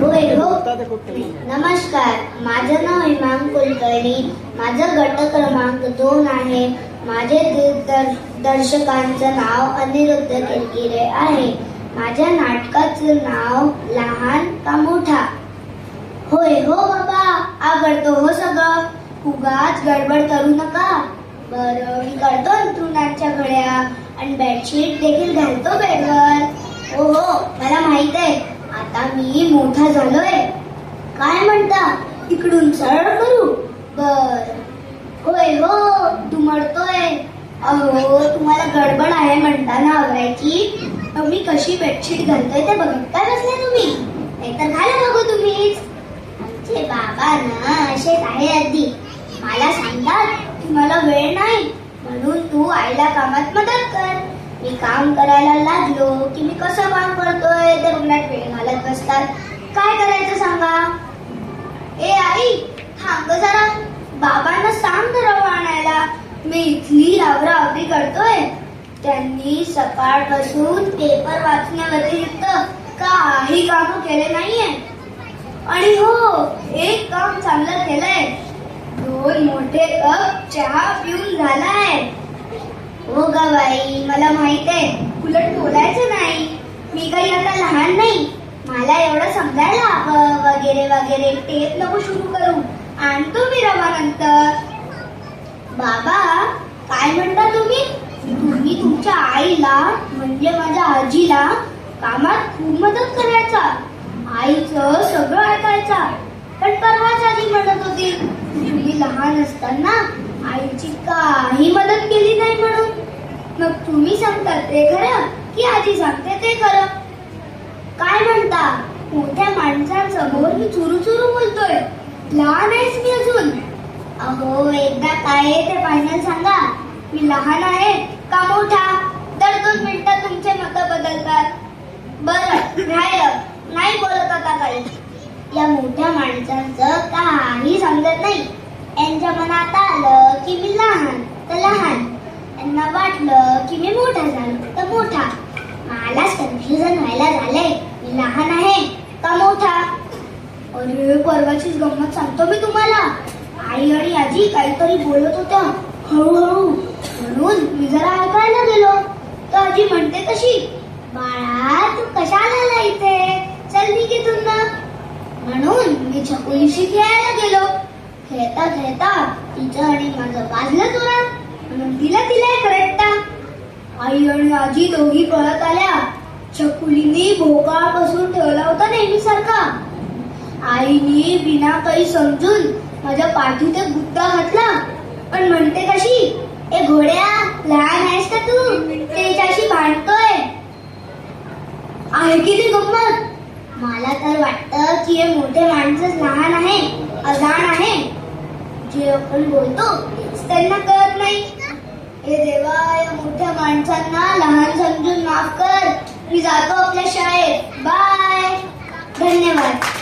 होय हो. नमस्कार, माझं नाव हिमांग कुलकर्णी. माझा गट क्रमांक 2 आहे. माझे दर्शकांचं नाव अनिरुद्ध किरकिरे आहे. माझ्या नाटकाचं नाव लहान का मोठा. होय हो बाबा, आवडतो हो सगळं. उगाच गडबड करू नका. बरं, मी करतो अंथरुणाच्या घड्या आणि बेडशीट देखील घालतो बेडवर. हो हो, मला माहित आहे. आता मी मोठा झालोय. काय म्हणता, इकडून सरळ करू? बर. होय हो, तू म्हणतोय. अहो, तुम्हाला गडबड आहे म्हणताना आवरायची. मी कशी बेडशीट घालतोय ते बघत काय बसले तुम्ही? नाहीतर घाला बघू तुम्हीच. आमचे बाबा ना असेच आहे अगदी. मला सांगतात की मला वेळ नाही म्हणून तू आईला कामात मदत कर. मी काम करायला लागलो की मी कसं काम करतोय ते बघण्यात वेळ घालत बसतात. काय करायचं सांगा? ए आई, थांब जरा. बाबांना सांग रवा आणायला. मी इथली आवराआवरी करतोय. त्यांनी सकाळपासून पेपर वाचण्याव्यतिरिक्त काही काम केले नाहीये. आणि हो, एक काम चांगलं केलंय. 2 मोठे कप चहा पिऊन झालाय. हो गा बाई, मला माहित आहे. उलट बोलायचं नाही. मी काही आता लहान नाही. मला एवढं समजायला हवं वगैरे वगैरे. टेप नको सुरू करू. आणतो मी रवा नंतर. बाबा, काय म्हणता तुम्ही? तुम्ही तुमच्या आईला म्हणजे माझ्या आजीला कामात खूप मदत करायचा. आईचं सगळं ऐकायचा. पण परवाच आजी म्हणत होती तुम्ही लहान असताना आईची काही मदत केली नाही म्हणून. मग तुम्ही सांगता ते खरं की आजी सांगते ते खरं? काय म्हणता, मोठ्या माणसांसमोर मी चुरू चुरू बोलतोय. लहान आहेस मी अजून. अहो, एकदा काय ते फायनल सांगा. मी लहान आहे का मोठा? दर 2 मिनिटात तुमचे मत बदलतात. बरं, राहिलं. नाही बोलत आता काही. या मोठ्या माणसांचं काही समजत नाही. यांच्या मनात आलं की मी लहान तर लहान. यांना वाटलं की मी मोठा झालो तर मोठा. मलाच कन्फ्युजन व्हायला झालंय. मी लहान आहे का मोठा? अरे, परवाचीच गंमत सांगतो मी तुम्हाला. आई आणि आजी काहीतरी बोलत होत्या हळूहळू. म्हणून मी जरा ऐकायला गेलो. तर आजी म्हणते कशी, बाळा तू कशाला आला इथे? चल निघितून ना. म्हणून मी छकुलीशी खेळायला गेलो. खेळता खेळता तिचं आणि माझं वाजलं जोरात. म्हणून तिला एक रट्टा. आई आणि आजी दोघी पळत आल्या. छकुलीने भोकाळ बसून ठेवला होता नेहमीसारखा. आईने बिना काही समजून माझ्या पाठीत एक गुद्दा घातला. पण म्हणते कशी, ए घोड्या, लहान आहेस का तू? त्याच्याशी भांडतोय. आहे की ती गंमत? मला तर वाटतं की हे मोठे माणसंच लहान आहे, अजाण आहे. जे आपण बोलतो तेच त्यांना कळत नाही. हे देवा, या मोठ्या माणसांना लहान समजून माफ कर. मी जातो आपल्या शाळेत. बाय. धन्यवाद.